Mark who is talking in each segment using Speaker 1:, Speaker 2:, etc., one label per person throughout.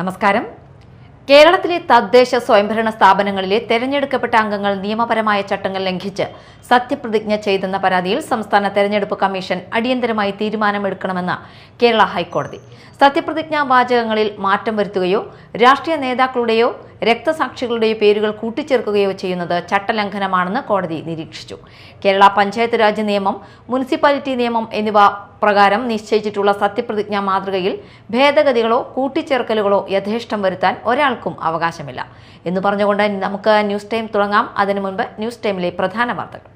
Speaker 1: നമസ്കാരം. കേരളത്തിലെ തദ്ദേശ സ്വയംഭരണ സ്ഥാപനങ്ങളിലെ തെരഞ്ഞെടുക്കപ്പെട്ട അംഗങ്ങൾ നിയമപരമായ ചട്ടങ്ങൾ ലംഘിച്ച് സത്യപ്രതിജ്ഞ ചെയ്തെന്ന പരാതിയിൽ സംസ്ഥാന തെരഞ്ഞെടുപ്പ് കമ്മീഷൻ അടിയന്തരമായി തീരുമാനമെടുക്കണമെന്ന് കേരള ഹൈക്കോടതി. സത്യപ്രതിജ്ഞാ വാചകങ്ങളിൽ മാറ്റം വരുത്തുകയോ രാഷ്ട്രീയ നേതാക്കളുടെയോ രക്തസാക്ഷികളുടെയോ പേരുകൾ കൂട്ടിച്ചേർക്കുകയോ ചെയ്യുന്നത് ചട്ടലംഘനമാണെന്ന് കോടതി നിരീക്ഷിച്ചു. കേരള പഞ്ചായത്ത് രാജ് നിയമം, മുനിസിപ്പാലിറ്റി നിയമം എന്നിവ പ്രകാരം നിശ്ചയിച്ചിട്ടുള്ള സത്യപ്രതിജ്ഞാ മാതൃകയിൽ ഭേദഗതികളോ കൂട്ടിച്ചേർക്കലുകളോ യഥേഷ്ടം വരുത്താൻ ഒരാൾക്കും അവകാശമില്ല എന്ന് പറഞ്ഞുകൊണ്ട് നമുക്ക് ന്യൂസ് ടൈം തുടങ്ങാം. അതിനു മുൻപ് ന്യൂസ് ടൈമിലെ പ്രധാന വാർത്തകൾ.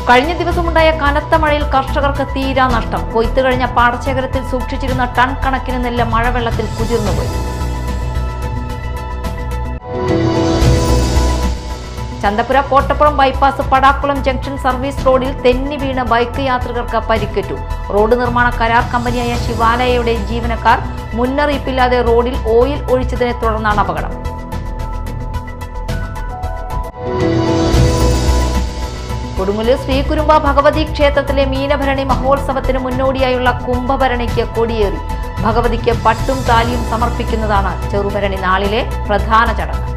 Speaker 1: കഴിഞ്ഞ ദിവസമുണ്ടായ കനത്ത മഴയിൽ കർഷകർക്ക് തീരാ നഷ്ടം. കൊയ്ത്തു കഴിഞ്ഞ പാടശേഖരത്തിൽ സൂക്ഷിച്ചിരുന്ന ടൺ കണക്കിന് നെല്ല് മഴവെള്ളത്തിൽ കുതിർന്നുപോയി. Chanthapura Kottappuram bypass Padakkulam junction service റോഡിൽ തെന്നി വീണ ബൈക്ക് യാത്രികർക്ക് പരിക്കേറ്റു. റോഡ് നിർമ്മാണ കരാർ കമ്പനിയായ ശിവാലയയുടെ ജീവനക്കാർ മുന്നറിയിപ്പില്ലാതെ റോഡിൽ ഓയിൽ ഒഴിച്ചതിനെ തുടർന്നാണ് അപകടം. കൊടുങ്ങല്ലൂർ ശ്രീകുരുമ്പ ഭഗവതി ക്ഷേത്രത്തിലെ മീനഭരണി മഹോത്സവത്തിന് മുന്നോടിയായുള്ള കുംഭഭരണിക്ക് കൊടിയേറി. ഭഗവതിക്ക് പട്ടും താലിയും സമർപ്പിക്കുന്നതാണ് ചെറുഭരണി നാളിലെ പ്രധാന ചടങ്ങ്.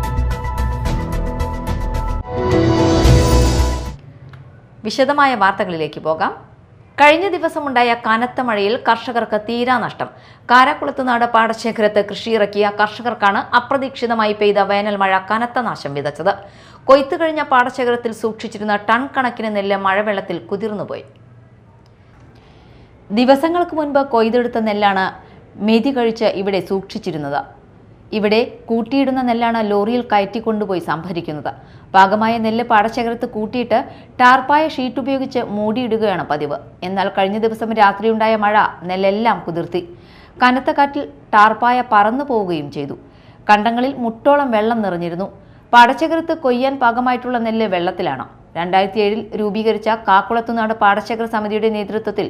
Speaker 1: വിശദമായ വാർത്തകളിലേക്ക് പോകാം. കഴിഞ്ഞ ദിവസമുണ്ടായ കനത്ത മഴയിൽ കർഷകർക്ക് തീരാ നഷ്ടം. കാരാക്കുളത്തുനാട് പാടശേഖരത്ത് കൃഷിയിറക്കിയ കർഷകർക്കാണ് അപ്രതീക്ഷിതമായി പെയ്ത വേനൽ മഴ കനത്ത നാശം വിതച്ചത്. കൊയ്ത്തു കഴിഞ്ഞ പാടശേഖരത്തിൽ സൂക്ഷിച്ചിരുന്ന ടൺ കണക്കിന് നെല്ല് മഴവെള്ളത്തിൽ കുതിർന്നുപോയി. ദിവസങ്ങൾക്ക് മുൻപ് കൊയ്തെടുത്ത നെല്ലാണ് മെതി കഴിച്ച് ഇവിടെ സൂക്ഷിച്ചിരുന്നത്. ഇവിടെ കൂട്ടിയിടുന്ന നെല്ലാണ് ലോറിയിൽ കയറ്റിക്കൊണ്ടുപോയി സംഭരിക്കുന്നത്. പാകമായ നെല്ല് പാടശേഖരത്ത് കൂട്ടിയിട്ട് ടാർപ്പായ ഷീറ്റ് ഉപയോഗിച്ച് മൂടിയിടുകയാണ് പതിവ്. എന്നാൽ കഴിഞ്ഞ ദിവസം രാത്രിയുണ്ടായ മഴ നെല്ലെല്ലാം കുതിർത്തി. കനത്ത കാറ്റിൽ ടാർപ്പായ പറന്നു പോവുകയും ചെയ്തു. കണ്ടങ്ങളിൽ മുട്ടോളം വെള്ളം നിറഞ്ഞിരുന്നു. പാടശേഖരത്ത് കൊയ്യാൻ പാകമായിട്ടുള്ള നെല്ല് വെള്ളത്തിലാണ്. 2007 രൂപീകരിച്ച കാക്കുളത്തുനാട് പാടശേഖര സമിതിയുടെ നേതൃത്വത്തിൽ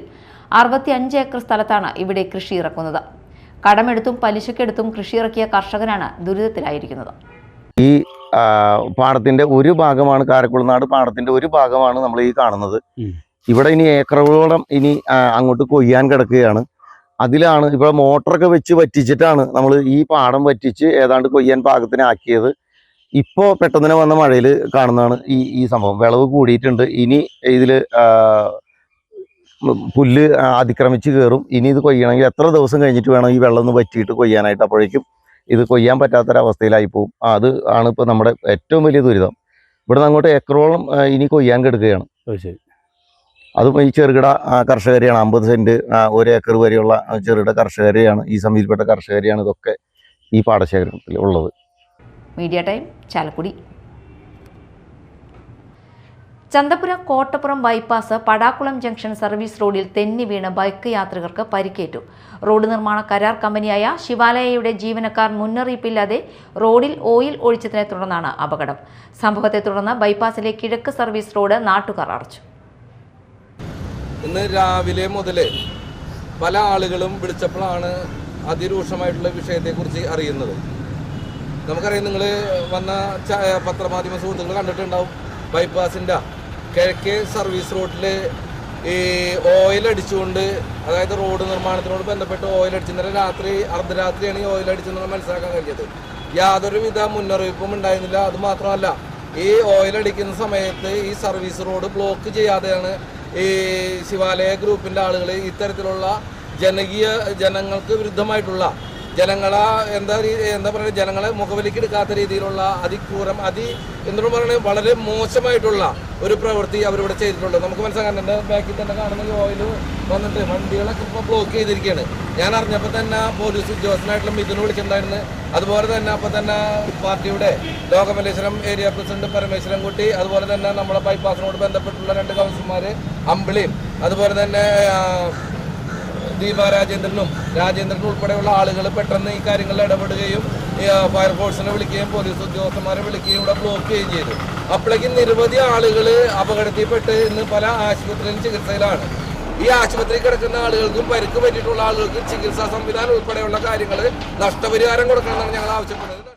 Speaker 1: 65 ഏക്കർ സ്ഥലത്താണ് ഇവിടെ കൃഷി ഇറക്കുന്നത്. കടമെടുത്തും പലിശക്കെടുത്തും കൃഷിയിറക്കിയ കർഷകരാണ് ദുരിതത്തിലായിരിക്കുന്നത്.
Speaker 2: ഈ പാടത്തിന്റെ ഒരു ഭാഗമാണ് കാരക്കുളനാട് പാടത്തിന്റെ ഒരു ഭാഗമാണ് നമ്മൾ ഈ കാണുന്നത്. ഇവിടെ ഇനി ഏക്കറുകളോളം ഇനി അങ്ങോട്ട് കൊയ്യാൻ കിടക്കുകയാണ്. അതിലാണ് ഇവിടെ മോട്ടറൊക്കെ വെച്ച് വറ്റിച്ചിട്ടാണ് നമ്മൾ ഈ പാടം വറ്റിച്ച് ഏതാണ്ട് കൊയ്യാൻ പാകത്തിനാക്കിയത്. ഇപ്പോൾ പെട്ടെന്ന് വന്ന മഴയിൽ കാണുന്നതാണ് ഈ സംഭവം. വിളവ് കൂടിയിട്ടുണ്ട്. ഇനി ഇതിൽ പുല്ല് അതിക്രമിച്ച് കയറും. ഇനി ഇത് കൊയ്യണമെങ്കിൽ എത്ര ദിവസം കഴിഞ്ഞിട്ട് വേണം ഈ വെള്ളം ഒന്ന് വറ്റിയിട്ട് കൊയ്യാനായിട്ട്? അപ്പോഴേക്കും ഇത് കൊയ്യാൻ പറ്റാത്തൊരവസ്ഥയിലായി പോകും. അത് ആണ് ഇപ്പോൾ നമ്മുടെ ഏറ്റവും വലിയ ദുരിതം. ഇവിടെ നിന്ന് അങ്ങോട്ട് ഏക്കറോളം ഇനി കൊയ്യാൻ കിടക്കുകയാണ്. അതും ഈ ചെറുകിട കർഷകരെയാണ്. 50 സെന്റ് 1 ഏക്കർ വരെയുള്ള ചെറുകിട കർഷകരെയാണ്, ഈ സമിതിയിൽപ്പെട്ട കർഷകരെയാണ് ഇതൊക്കെ ഈ പാടശേഖരത്തിൽ ഉള്ളത്.
Speaker 1: Media Time, Chalakudy. Chanthapura Kottappuram bypass Padakkulam junction service റോഡിൽ തെന്നി വീണ് ബൈക്ക് യാത്രികർക്ക് പരിക്കേറ്റു. റോഡ് നിർമ്മാണ കരാർ കമ്പനിയായ ശിവാലയയുടെ ജീവനക്കാർ മുന്നറിയിപ്പില്ലാതെ റോഡിൽ ഓയിൽ ഒഴിച്ചതിനെ തുടർന്നാണ് അപകടം. സംഭവത്തെ തുടർന്ന് ബൈപ്പാസിലെ കിഴക്ക് സർവീസ് റോഡ് നാട്ടുകാർ അടച്ചു.
Speaker 3: ഇന്ന് രാവിലെ മുതൽ പല ആളുകളും വിളിച്ചപ്പോഴാണ് അതിരൂക്ഷമായിട്ടുള്ള വിഷയത്തെക്കുറിച്ച് അറിയുന്നത്. നമുക്കറിയാം, നിങ്ങൾ വന്ന പത്രമാധ്യമ സുഹൃത്തുക്കൾ കണ്ടിട്ടുണ്ടാവും. ബൈപ്പാസിൻ്റെ കിഴക്കേ സർവീസ് റോഡിൽ ഈ ഓയിൽ അടിച്ചുകൊണ്ട്, അതായത് റോഡ് നിർമ്മാണത്തിനോട് ബന്ധപ്പെട്ട് ഓയിൽ അടിച്ചു. ഇന്നലെ രാത്രി അർദ്ധരാത്രിയാണ് ഈ ഓയിൽ അടിച്ചെന്ന് മനസ്സിലാക്കാൻ കഴിഞ്ഞത്. യാതൊരുവിധ മുന്നറിയിപ്പും ഉണ്ടായിരുന്നില്ല. അതുമാത്രമല്ല, ഈ ഓയിൽ അടിക്കുന്ന സമയത്ത് ഈ സർവീസ് റോഡ് ബ്ലോക്ക് ചെയ്യാതെയാണ് ഈ ശിവാലയ ഗ്രൂപ്പിൻ്റെ ആളുകൾ ഇത്തരത്തിലുള്ള ജനങ്ങൾക്ക് വിരുദ്ധമായിട്ടുള്ള ജനങ്ങളെ എന്താ പറയുക, ജനങ്ങളെ മുഖവിലിക്കെടുക്കാത്ത രീതിയിലുള്ള അതിക്രൂരം എന്തുകൊണ്ട് പറയുന്നത് വളരെ മോശമായിട്ടുള്ള ഒരു പ്രവൃത്തി അവരിവിടെ ചെയ്തിട്ടുള്ളത് നമുക്ക് മനസ്സിലാക്കാൻ. എൻ്റെ ബാക്കിൽ തന്നെ കാണുന്ന ഓയിൽ വന്നിട്ട് വണ്ടികളൊക്കെ ഇപ്പോൾ ബ്ലോക്ക് ചെയ്തിരിക്കുകയാണ്. ഞാൻ അറിഞ്ഞപ്പോൾ തന്നെ പോലീസ് ഉദ്യോഗസ്ഥനായിട്ടുള്ള മിഥുനെ വിളിച്ചിട്ടുണ്ടായിരുന്നു. അതുപോലെ തന്നെ അപ്പോൾ തന്നെ പാർട്ടിയുടെ ലോകമല്ലേശ്വരം ഏരിയ പ്രസിഡന്റ് പരമേശ്വരൻകുട്ടി, അതുപോലെ തന്നെ നമ്മുടെ ബൈപ്പാസിനോട് ബന്ധപ്പെട്ടുള്ള 2 കൗൺസിലർമാർ അമ്പിളിയും, അതുപോലെ തന്നെ ദീപ രാജേന്ദ്രനും ഉൾപ്പെടെയുള്ള ആളുകൾ പെട്ടെന്ന് ഈ കാര്യങ്ങളിൽ ഇടപെടുകയും ഫയർഫോഴ്സിനെ വിളിക്കുകയും പോലീസ് ഉദ്യോഗസ്ഥന്മാരെ വിളിക്കുകയും ഇവിടെ ബ്ലോക്ക് ചെയ്യുകയും ചെയ്തു. അപ്പോഴേക്കും നിരവധി ആളുകൾ അപകടത്തിൽപ്പെട്ട് ഇന്ന് പല ആശുപത്രിയിലും ചികിത്സയിലാണ്. ഈ ആശുപത്രിയിൽ കിടക്കുന്ന ആളുകൾക്കും പരിക്ക് പറ്റിയിട്ടുള്ള ആളുകൾക്കും ചികിത്സാ സംവിധാനം ഉൾപ്പെടെയുള്ള കാര്യങ്ങൾ നഷ്ടപരിഹാരം കൊടുക്കണമെന്നാണ് ഞങ്ങൾ ആവശ്യപ്പെടുന്നത്.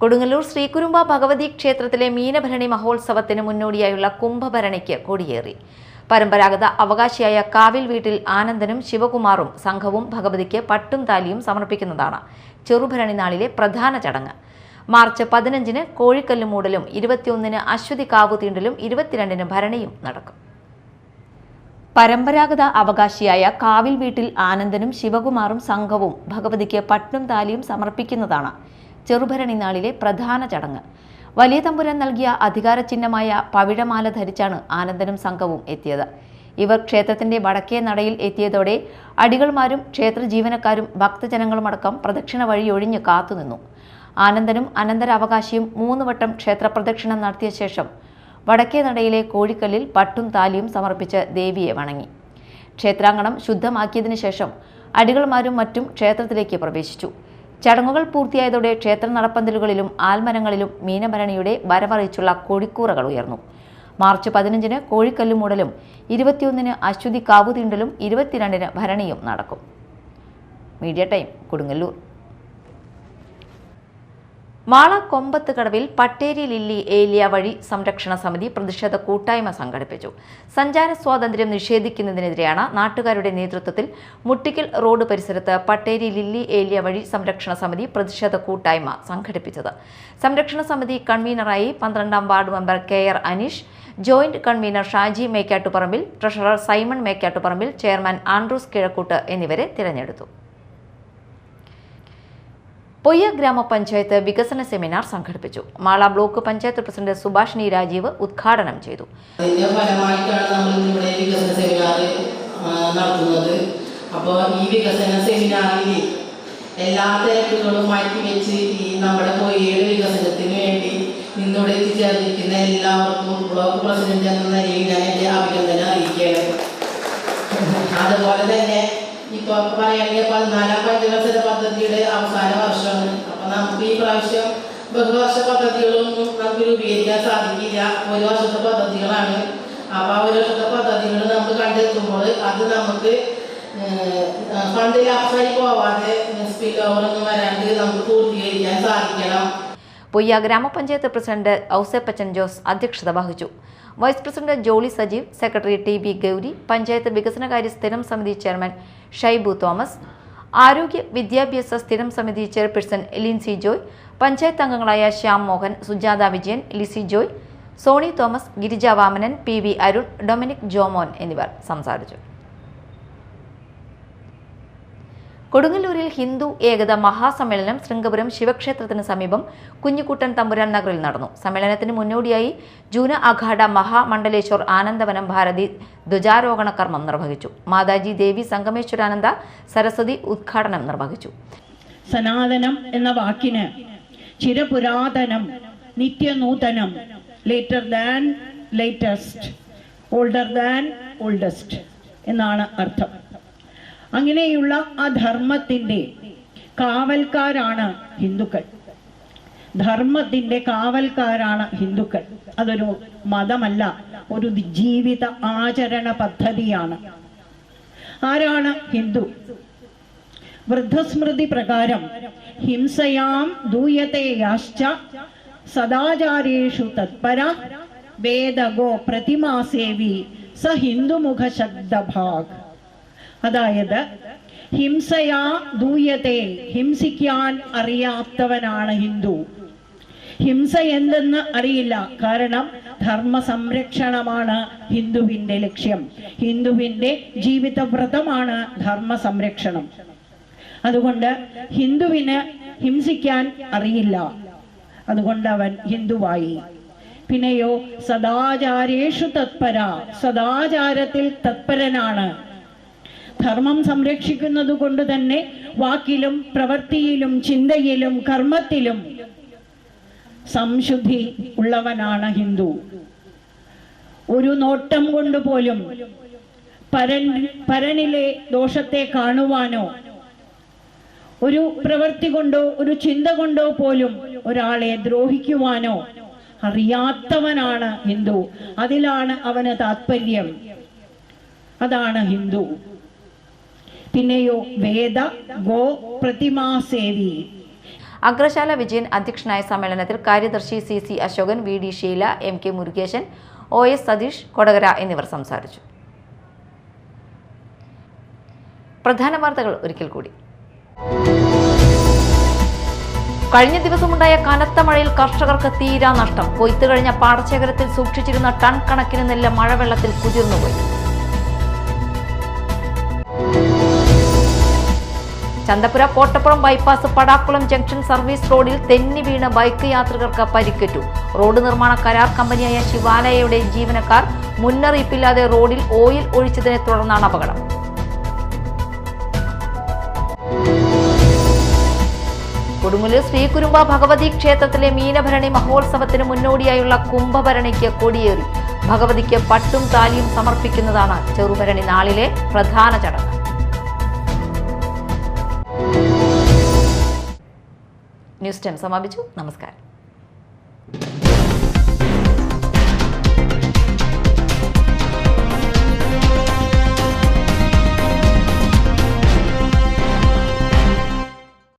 Speaker 1: കൊടുങ്ങല്ലൂർ ശ്രീകുരുമ്പ ഭഗവതി ക്ഷേത്രത്തിലെ മീനഭരണി മഹോത്സവത്തിന് മുന്നോടിയായുള്ള കുംഭഭരണിക്ക് കൊടിയേറി. പരമ്പരാഗത അവകാശിയായ കാവിൽ വീട്ടിൽ ആനന്ദനും ശിവകുമാറും സംഘവും ഭഗവതിക്ക് പട്ടും താലിയും സമർപ്പിക്കുന്നതാണ് ചെറുഭരണി നാളിലെ പ്രധാന ചടങ്ങ്. മാർച്ച് 15-ന് കോഴിക്കല്ല് മൂടലും 21-ന് അശ്വതി കാവു തീണ്ടലും 22-ന് ഭരണിയും നടക്കും. പരമ്പരാഗത അവകാശിയായ കാവിൽ വീട്ടിൽ ആനന്ദനും ശിവകുമാറും സംഘവും ഭഗവതിക്ക് പട്ടും താലിയും സമർപ്പിക്കുന്നതാണ് ചെറുഭരണി നാളിലെ പ്രധാന ചടങ്ങ്. വലിയ തമ്പുരാൻ നൽകിയ അധികാര ചിഹ്നമായ പവിഴമാല ധരിച്ചാണ് ആനന്ദനും സംഘവും എത്തിയത്. ഇവർ ക്ഷേത്രത്തിന്റെ വടക്കേ നടയിൽ എത്തിയതോടെ അടികൾമാരും ക്ഷേത്ര ജീവനക്കാരും ഭക്തജനങ്ങളുമടക്കം പ്രദക്ഷിണ വഴി ഒഴിഞ്ഞ് കാത്തുനിന്നു. ആനന്ദനും അനന്തരാവകാശിയും 3 വട്ടം ക്ഷേത്ര പ്രദക്ഷിണം നടത്തിയ ശേഷം വടക്കേ നടയിലെ കോഴിക്കല്ലിൽ പട്ടും താലിയും സമർപ്പിച്ച് ദേവിയെ വണങ്ങി. ക്ഷേത്രാങ്കണം ശുദ്ധമാക്കിയതിനു ശേഷം അടികൾമാരും മറ്റും ക്ഷേത്രത്തിലേക്ക് പ്രവേശിച്ചു. ചടങ്ങുകൾ പൂർത്തിയായതോടെ ക്ഷേത്ര നടപ്പന്തലുകളിലും ആൽമരങ്ങളിലും മീനഭരണിയുടെ വരവറിയിച്ചുള്ള കൊടിക്കൂറകൾ ഉയർന്നു. മാർച്ച് 15-ന് കോഴിക്കല്ല് മൂടലും 21-ന് അശ്വതി കാവു തീണ്ടലും 22-ന് ഭരണിയും നടക്കും. Media Time, Kodungallur. മാള കൊമ്പത്ത് കടവിൽ പട്ടേരി ലില്ലി ഏലിയ വഴി സംരക്ഷണ സമിതി പ്രതിഷേധ കൂട്ടായ്മ സംഘടിപ്പിച്ചു. സഞ്ചാര സ്വാതന്ത്ര്യം നിഷേധിക്കുന്നതിനെതിരെയാണ് നാട്ടുകാരുടെ നേതൃത്വത്തിൽ മുട്ടിക്കൽ റോഡ് പരിസരത്ത് പട്ടേരി ലില്ലി ഏലിയ വഴി സംരക്ഷണ സമിതി പ്രതിഷേധ കൂട്ടായ്മ സംഘടിപ്പിച്ചത്. സംരക്ഷണ സമിതി കൺവീനറായി 12-ാം ward member KR Aneesh, joint convener Shaji Mekkattuparambil, treasurer Simon Mekkattuparambil, chairman Andrews Kizhakkoot എന്നിവരെ തിരഞ്ഞെടുത്തു. പൊയ്യ ഗ്രാമപഞ്ചായത്ത് വികസന സെമിനാർ സംഘടിപ്പിച്ചു. മാള ബ്ലോക്ക് പഞ്ചായത്ത് പ്രസിഡന്റ് സുഭാഷിണി രാജീവ് ഉദ്ഘാടനം ചെയ്തു.
Speaker 4: അതിന്റെ ഫലമായിട്ടാണ് നമ്മൾ ഇവിടെ വികസന സെമിനാർ നടത്തുന്നത്. അപ്പോൾ ഈ വികസന സെമിനാറിൽ എല്ലാ തിരക്കുകളും മാറ്റിവെച്ച് ഈ നമ്മുടെ പൊയ്യയുടെ വികസനത്തിന് വേണ്ടി നിന്നോട് എത്തിച്ചേർന്നിരിക്കുന്ന എല്ലാവർക്കും ബ്ലോക്ക് പ്രസിഡന്റ് എന്ന നിലയിൽ ഞാൻ എൻ്റെ അഭിനന്ദനം അറിയിക്കുകയാണ്. അതുപോലെ തന്നെ ഇപ്പോൾ പറയുകയാണെങ്കിൽ 14-ാം പഞ്ചവത്സര പദ്ധതിയുടെ അവസാന വർഷമാണ്. അപ്പം നമുക്ക് ഈ പ്രാവശ്യം ബഹുവർഷ പദ്ധതികളൊന്നും നമുക്ക് രൂപീകരിക്കാൻ സാധിക്കില്ല. ഒരു വർഷത്തെ പദ്ധതികളാണ്. അപ്പോൾ ആ ഒരു വർഷത്തെ പദ്ധതികൾ നമ്മൾ കണ്ടെത്തുമ്പോൾ അത് നമുക്ക് ഫണ്ടിൽ അപ്സായി പോവാതെ സ്പിൽ ഓവറൊന്നും വരാണ്ട് നമുക്ക് പൂർത്തീകരിക്കാൻ സാധിക്കണം.
Speaker 1: പൊയ്യ ഗ്രാമപഞ്ചായത്ത് പ്രസിഡന്റ് ഔസേപ്പച്ചൻ ജോസ് അധ്യക്ഷത വഹിച്ചു. Vice president Jolly Sajeev, secretary TB Gauri, panchayat വികസനകാര്യ സ്ഥിരം സമിതി ചെയർമാൻ ഷൈബു തോമസ്, ആരോഗ്യ വിദ്യാഭ്യാസ സ്ഥിരം സമിതി ചെയർപേഴ്സൺ ലിൻസി ജോയ്, പഞ്ചായത്ത് അംഗങ്ങളായ ശ്യാം മോഹൻ, സുജാത വിജയൻ, ലിസി ജോയ്, സോണി തോമസ്, ഗിരിജ വാമനൻ, PV അരുൺ, ഡൊമിനിക് ജോമോൻ എന്നിവർ സംസാരിച്ചു. കൊടുങ്ങല്ലൂരിൽ ഹിന്ദു ഏകത മഹാസമ്മേളനം ശൃംഗപുരം ശിവക്ഷേത്രത്തിന് സമീപം കുഞ്ഞിക്കുട്ടൻ തമ്പുരാൻ നഗറിൽ നടന്നു. സമ്മേളനത്തിന് മുന്നോടിയായി ജൂന അഖാഡ മഹാമണ്ഡലേശ്വർ ആനന്ദവനം ഭാരതി ധ്വജാരോഹണ കർമ്മം നിർവഹിച്ചു. മാതാജി ദേവി സംഗമേശ്വരാനന്ദ സരസ്വതി ഉദ്ഘാടനം നിർവഹിച്ചു.
Speaker 5: സനാതനം എന്ന വാക്കിന് ചിരപുരാതനം, നിത്യനൂതനം, later than latest, older than oldest എന്നാണ് അർത്ഥം. അങ്ങനെയുള്ള ആ ധർമ്മത്തിൻ്റെ കാവൽക്കാരാണ് ഹിന്ദുക്കൾ. ധർമ്മത്തിൻ്റെ കാവൽക്കാരാണ് ഹിന്ദുക്കൾ. അതൊരു മതമല്ല, ഒരു ജീവിത ആചരണ പദ്ധതിയാണ്. ആരാണ് ഹിന്ദു? വൃദ്ധസ്മൃതി പ്രകാരം ഹിംസയാം ദൂയതേയാശ്ച സദാചാരേഷു തത്പര വേദഗോ പ്രതിമാസേവി സ ഹിന്ദുമുഖ ശബ്ദഭാഗ്. അതായത് ഹിംസയാ ദൂയത്തെ, ഹിംസിക്കാൻ അറിയാത്തവനാണ് ഹിന്ദു. ഹിംസ എന്തെന്ന് അറിയില്ല. കാരണം ധർമ്മ സംരക്ഷണമാണ് ഹിന്ദുവിൻ്റെ ലക്ഷ്യം. ഹിന്ദുവിൻ്റെ ജീവിതവ്രതമാണ് ധർമ്മ സംരക്ഷണം. അതുകൊണ്ട് ഹിന്ദുവിന് ഹിംസിക്കാൻ അറിയില്ല. അതുകൊണ്ട് അവൻ ഹിന്ദുവായി. പിന്നെയോ സദാചാരേഷു തത്പര, സദാചാരത്തിൽ തത്പരനാണ്. ധർമ്മം സംരക്ഷിക്കുന്നത് കൊണ്ട് തന്നെ വാക്കിലും പ്രവൃത്തിയിലും ചിന്തയിലും കർമ്മത്തിലും സംശുദ്ധി ഉള്ളവനാണ് ഹിന്ദു. ഒരു നോട്ടം കൊണ്ട് പോലും പരനിലെ ദോഷത്തെ കാണുവാനോ ഒരു പ്രവൃത്തി കൊണ്ടോ ഒരു ചിന്ത കൊണ്ടോ പോലും ഒരാളെ ദ്രോഹിക്കുവാനോ അറിയാത്തവനാണ് ഹിന്ദു. അതിലാണ് അവന് താത്പര്യം. അതാണ് ഹിന്ദു. പിന്നെയോ വേദ ഗോ പ്രതിമാസേവി.
Speaker 1: അഗ്രശാല വിജയൻ അധ്യക്ഷനായ സമ്മേളനത്തിൽ കാര്യദർശി CC Ashokan, VD Sheela, MK Murukesan, OS Satheesh, Kodakara എന്നിവർ സംസാരിച്ചു. പ്രധാന വാർത്തകൾ ഒരിക്കൽ കൂടി. കഴിഞ്ഞ ദിവസമുണ്ടായ കനത്ത മഴയിൽ കർഷകർക്ക് തീരാ നഷ്ടം. കൊയ്ത്തു കഴിഞ്ഞ പാടശേഖരത്തിൽ സൂക്ഷിച്ചിരുന്ന ടൺ കണക്കിന് നെല്ല് മഴവെള്ളത്തിൽ കുതിർന്നുപോയി. Chanthapura Kottappuram bypass Padakkulam junction service റോഡിൽ തെന്നി വീണ് ബൈക്ക് യാത്രികർക്ക് പരിക്കേറ്റു. റോഡ് നിർമ്മാണ കരാർ കമ്പനിയായ ശിവാലയയുടെ ജീവനക്കാർ മുന്നറിയിപ്പില്ലാതെ റോഡിൽ ഓയിൽ ഒഴിച്ചതിനെ തുടർന്നാണ് അപകടം. കൊടുങ്ങല്ലൂർ ശ്രീകുരുമ്പ ഭഗവതി ക്ഷേത്രത്തിലെ മീനഭരണി മഹോത്സവത്തിന് മുന്നോടിയായുള്ള കുംഭഭരണിക്ക് കൊടിയേറി. ഭഗവതിക്ക് പട്ടും താലിയും സമർപ്പിക്കുന്നതാണ് ചെറുഭരണി നാളിലെ പ്രധാന ചടങ്ങ്. ന്യൂസ് ടൈം സമാപിച്ചു. നമസ്കാരം.